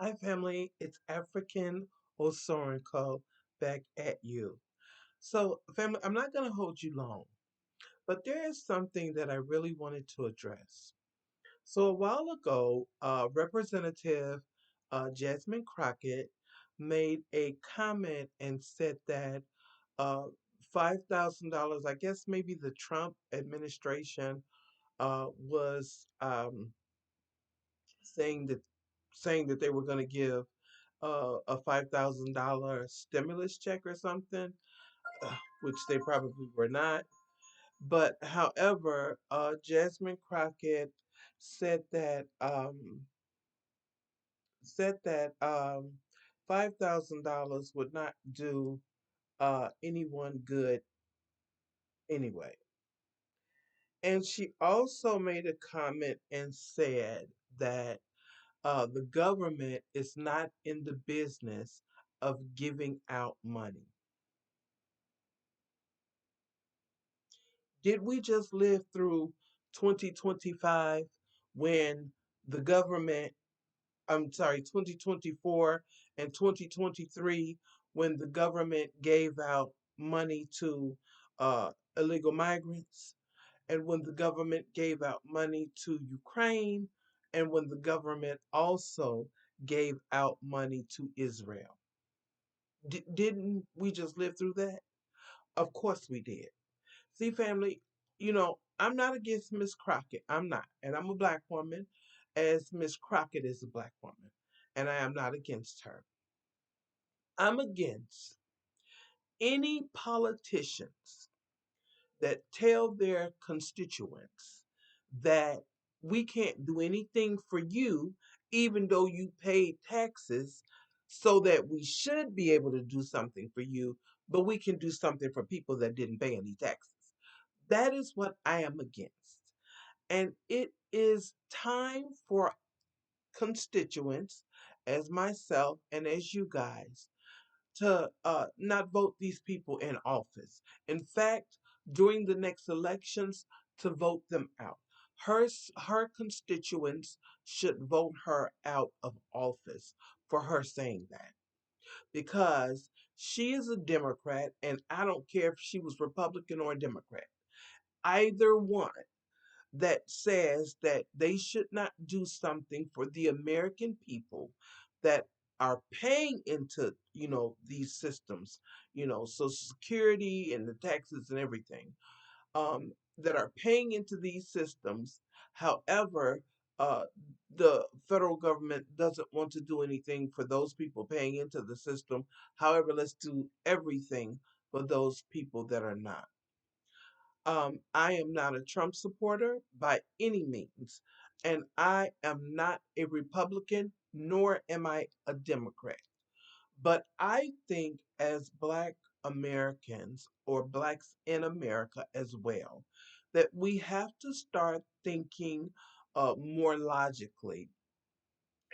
Hi, family. It's African Osorenko back at you. So, family, I'm not going to hold you long, but there is something that I really wanted to address. So, a while ago, Representative Jasmine Crockett made a comment and said that uh, $5,000, I guess maybe the Trump administration was saying that they were going to give a $5,000 stimulus check or something, which they probably were not. But however, Jasmine Crockett said that $5,000 would not do anyone good anyway. And she also made a comment and said that the government is not in the business of giving out money. Did we just live through 2025 when the government, I'm sorry, 2024 and 2023 when the government gave out money to illegal migrants, and when the government gave out money to Ukraine, and when the government also gave out money to Israel? Didn't we just live through that? Of course we did. See, family, I'm not against Miss Crockett. I'm not. And I'm a black woman, as Miss Crockett is a black woman. And I am not against her. I'm against any politicians that tell their constituents that we can't do anything for you, even though you paid taxes, so that we should be able to do something for you, but we can do something for people that didn't pay any taxes. That is what I am against. And it is time for constituents, as myself and as you guys, to not vote these people in office. In fact, during the next elections, to vote them out. Her constituents should vote her out of office for her saying that, because she is a Democrat, and I don't care if she was Republican or a Democrat. Either one that says that they should not do something for the American people that are paying into, these systems, Social Security and the taxes and everything, that are paying into these systems. However, uh, the federal government doesn't want to do anything for those people paying into the system. However, let's do everything for those people that are not. I am not a Trump supporter by any means, and I am not a Republican, nor am I a Democrat. But I think, as Black Americans, or Blacks in America as well, that we have to start thinking more logically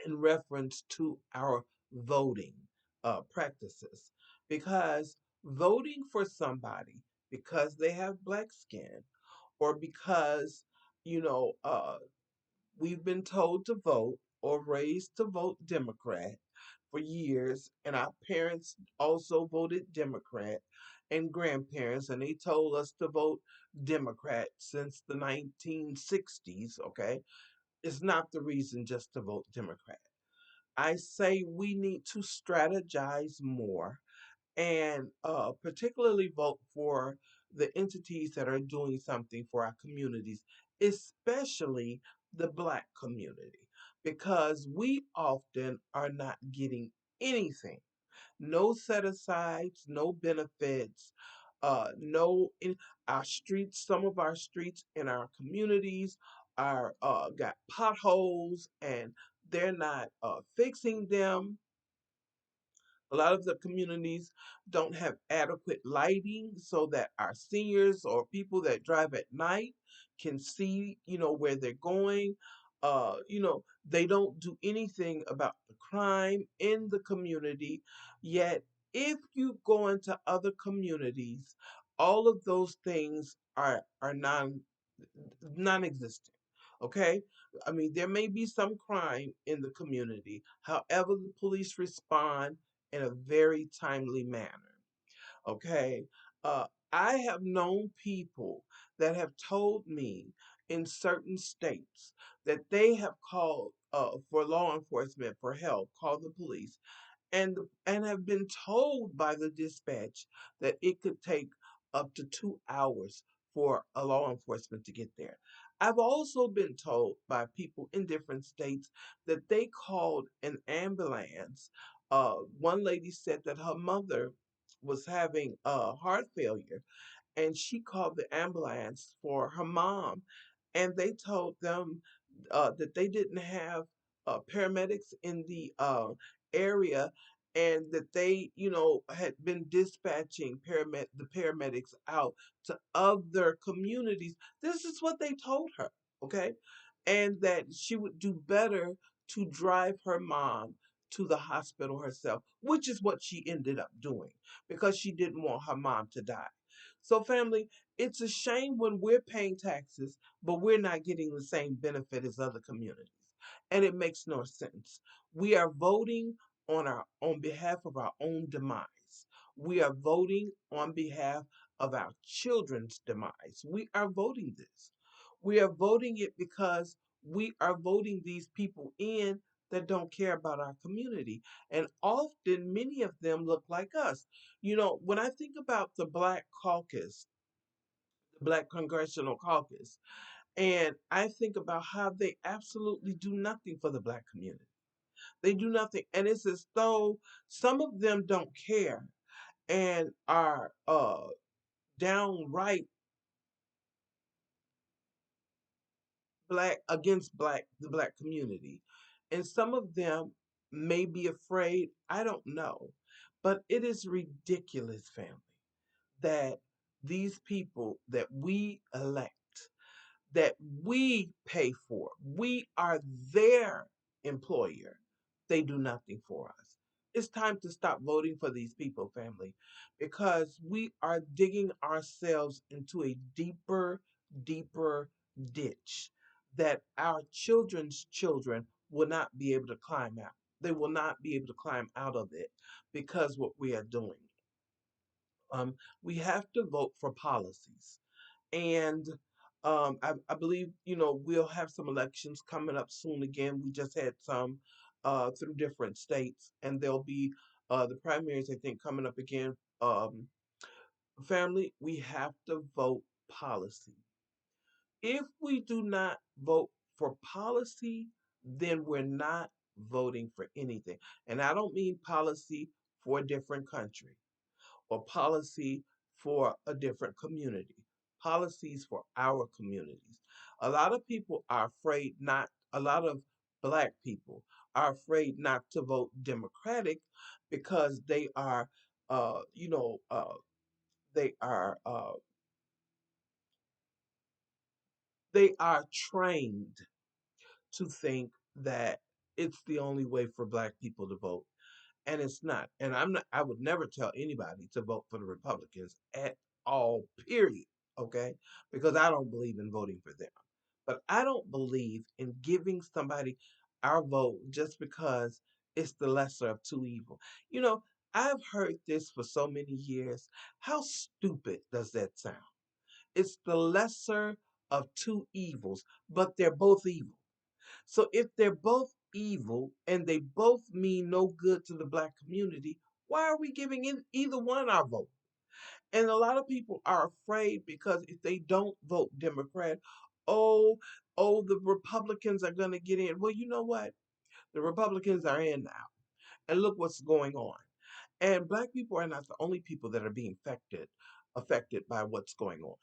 in reference to our voting practices. Because voting for somebody because they have black skin, or because, you know, uh, we've been told to vote or raised to vote Democrat for years, and our parents also voted Democrat, and grandparents, and they told us to vote Democrat since the 1960s, okay? is not the reason just to vote Democrat. I say we need to strategize more and particularly vote for the entities that are doing something for our communities, especially the Black community, because we often are not getting anything. No set asides, no benefits, no in our streets. Some of our streets in our communities are got potholes, and they're not fixing them. A lot of the communities don't have adequate lighting so that our seniors or people that drive at night can see, where they're going. They don't do anything about the crime in the community. Yet, if you go into other communities, all of those things are non-existent. Okay, I mean, there may be some crime in the community. However, the police respond in a very timely manner. Okay. Uh, I have known people that have told me in certain states that they have called for law enforcement for help, called the police, and have been told by the dispatch that it could take up to 2 hours for a law enforcement to get there. I've also been told by people in different states that they called an ambulance. One lady said that her mother was having heart failure, and she called the ambulance for her mom, and they told them that they didn't have paramedics in the area, and that they, had been dispatching the paramedics out to other communities. This is what they told her, okay, and that she would do better to drive her mom to the hospital herself, which is what she ended up doing because she didn't want her mom to die. So, family, it's a shame when we're paying taxes, but we're not getting the same benefit as other communities. And it makes no sense. We are voting on behalf of our own demise. We are voting on behalf of our children's demise. We are voting this. We are voting it because we are voting these people in that don't care about our community. And often, many of them look like us. When I think about the Black Caucus, the Black Congressional Caucus, and I think about how they absolutely do nothing for the Black community. They do nothing. And it's as though some of them don't care and are downright black against the black community. And some of them may be afraid, I don't know. But it is ridiculous, family, that these people that we elect, that we pay for, we are their employer, they do nothing for us. It's time to stop voting for these people, family, because we are digging ourselves into a deeper, deeper ditch that our children's children will not be able to climb out. They will not be able to climb out of it because what we are doing. We have to vote for policies. And I believe, we'll have some elections coming up soon again. We just had some through different states, and there'll be the primaries, I think, coming up again. Family, we have to vote policy. If we do not vote for policy, then we're not voting for anything. And I don't mean policy for a different country or policy for a different community, policies for our communities. A lot of people are afraid not, a lot of Black people are afraid not to vote Democratic because uh, you know, uh, they are, uh, they are trained to think that it's the only way for Black people to vote, and it's not. And I would never tell anybody to vote for the Republicans at all, period. Okay? Because I don't believe in voting for them. But I don't believe in giving somebody our vote just because it's the lesser of two evil. You know, I've heard this for so many years. How stupid does that sound? It's the lesser of two evils, but they're both evil. So if they're both evil and they both mean no good to the black community, why are we giving in either one our vote? And a lot of people are afraid because if they don't vote Democrat, oh, oh, the Republicans are going to get in. Well, you know what? The Republicans are in now. And look what's going on. And black people are not the only people that are being affected by what's going on.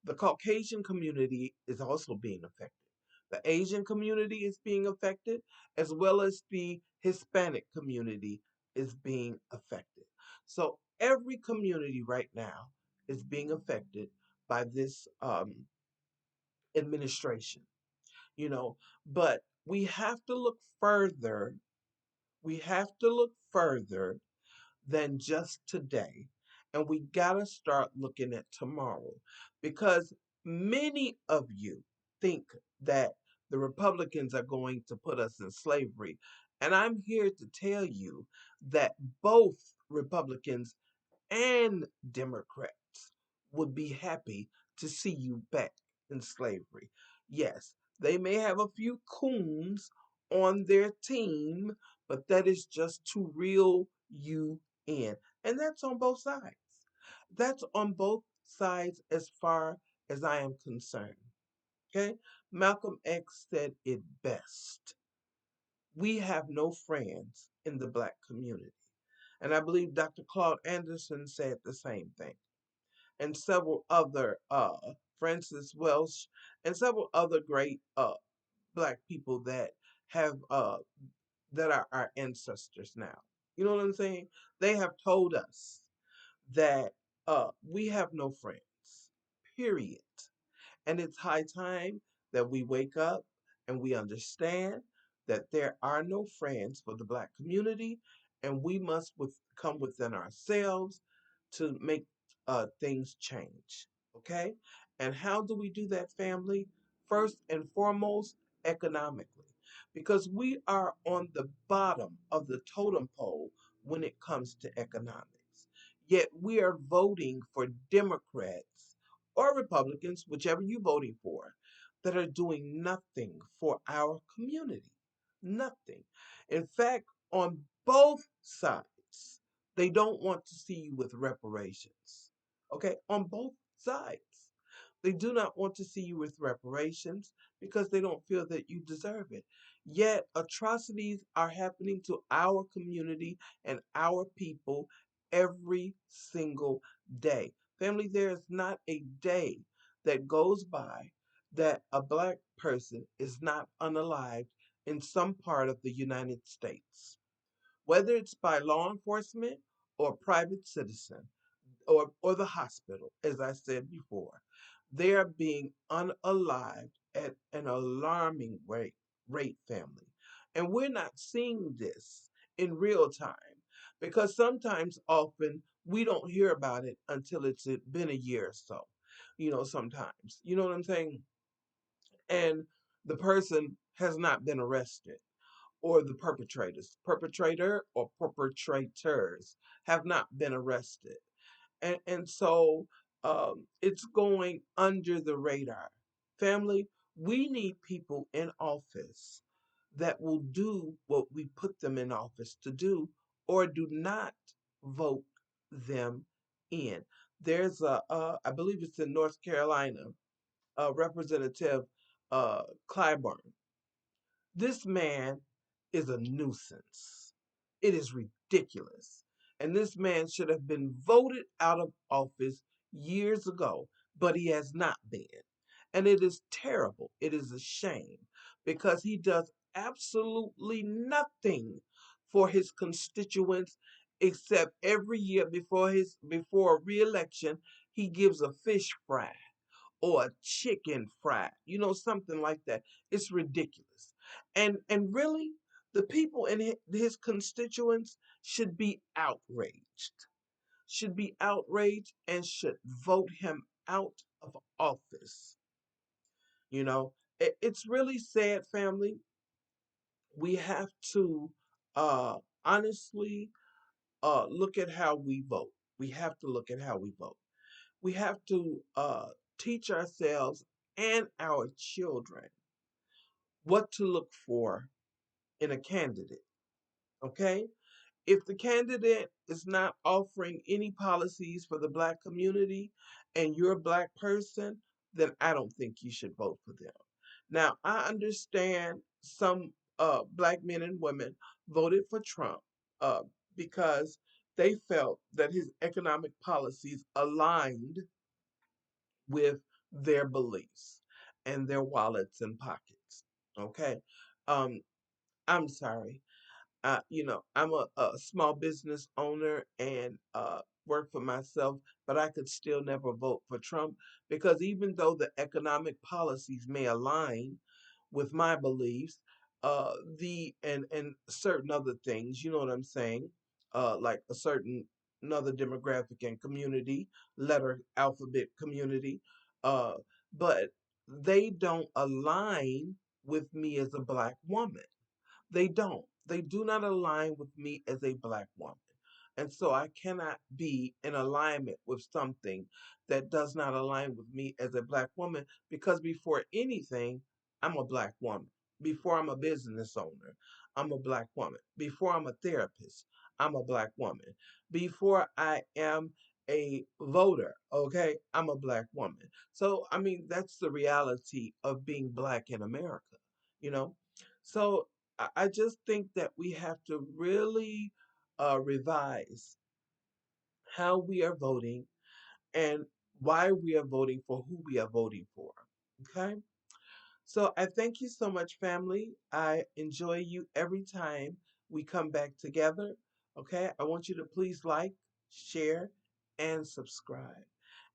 The Caucasian community is also being affected. The Asian community is being affected, as well as the Hispanic community is being affected. So every community right now is being affected by this administration, you know. But we have to look further. We have to look further than just today. And we got to start looking at tomorrow because many of you think that the Republicans are going to put us in slavery. And I'm here to tell you that both Republicans and Democrats would be happy to see you back in slavery. Yes, they may have a few coons on their team, but that is just to reel you in. And that's on both sides. That's on both sides as far as I am concerned. Okay? Malcolm X said it best. We have no friends in the black community. And I believe Dr. Claude Anderson said the same thing. And several other, Francis Welsh, and several other great black people that have that are our ancestors now. You know what I'm saying? They have told us that we have no friends. Period. And it's high time that we wake up and we understand that there are no friends for the black community, and we must come within ourselves to make things change. Okay? And how do we do that, family? First and foremost, economically. Because we are on the bottom of the totem pole when it comes to economics. Yet we are voting for Democrats or Republicans, whichever you're voting for, that are doing nothing for our community. Nothing. In fact, on both sides, they don't want to see you with reparations. Okay? On both sides. They do not want to see you with reparations because they don't feel that you deserve it. Yet atrocities are happening to our community and our people every single day. Family, there is not a day that goes by that a black person is not unalived in some part of the United States, whether it's by law enforcement or private citizen or the hospital, as I said before. They are being unalived at an alarming rate, family. And we're not seeing this in real time because sometimes, often, we don't hear about it until it's been a year or so. Sometimes. You know what I'm saying? And the person has not been arrested, or the perpetrator or perpetrators have not been arrested. And so it's going under the radar. Family, we need people in office that will do what we put them in office to do, or do not vote them in. There's I believe it's in North Carolina, Representative Clyburn. This man is a nuisance. It is ridiculous. And this man should have been voted out of office years ago, but he has not been. And it is terrible. It is a shame because he does absolutely nothing for his constituents except every year before re-election he gives a fish fry or a chicken fry, something like that. It's ridiculous. And really, the people in his constituents should be outraged and should vote him out of office. It's really sad, family. We have to honestly look at how we vote. We have to look at how we vote. We have to teach ourselves and our children what to look for in a candidate. Okay? If the candidate is not offering any policies for the black community and you're a black person, then I don't think you should vote for them. Now, I understand some black men and women voted for Trump uh, because they felt that his economic policies aligned with their beliefs and their wallets and pockets. Okay? Um, I'm sorry. I'm a small business owner and work for myself, but I could still never vote for Trump because even though the economic policies may align with my beliefs, the and certain other things, you know what I'm saying, like a certain another demographic and community, letter alphabet community, uh, but they don't align with me as a black woman. They don't. They do not align with me as a black woman. And so I cannot be in alignment with something that does not align with me as a black woman because before anything, I'm a black woman. Before I'm a business owner, I'm a black woman. Before I'm a therapist, I'm a black woman. Before I am a voter, okay, I'm a black woman. So, I mean, that's the reality of being black in America, you know? So, I just think that we have to really revise how we are voting and why we are voting for who we are voting for. Okay? So I thank you so much, family. I enjoy you every time we come back together. Okay? I want you to please like, share, and subscribe.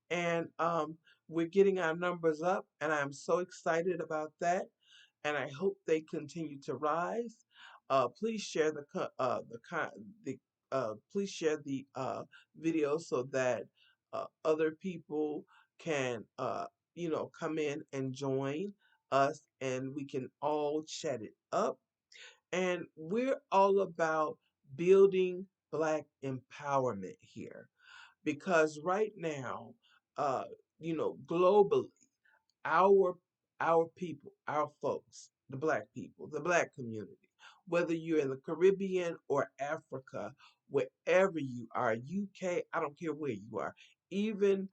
And we're getting our numbers up, and I'm so excited about that. And I hope they continue to rise. Please share please share the video so that other people can come in and join us, and we can all chat it up. And we're all about building Black empowerment here because right now, uh, globally, our our people, our folks, the black people, the black community, whether you're in the Caribbean or Africa, wherever you are, UK, I don't care where you are, even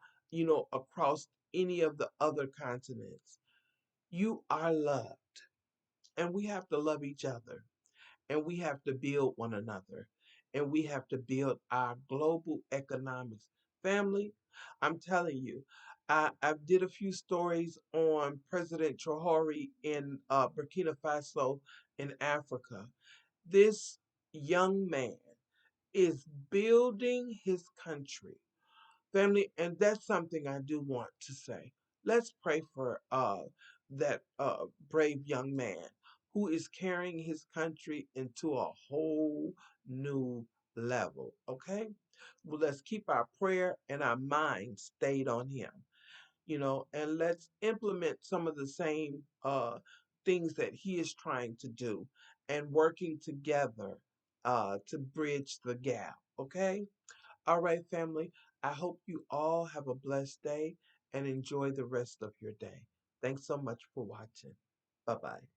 across any of the other continents, you are loved, and we have to love each other, and we have to build one another, and we have to build our global economics. Family, I'm telling you, I did a few stories on President Traore in Burkina Faso in Africa. This young man is building his country. Family, and that's something I do want to say. Let's pray for that brave young man who is carrying his country into a whole new level. Okay? Well, let's keep our prayer and our mind stayed on him, and let's implement some of the same things that he is trying to do and working together to bridge the gap. Okay? All right, family. I hope you all have a blessed day and enjoy the rest of your day. Thanks so much for watching. Bye bye.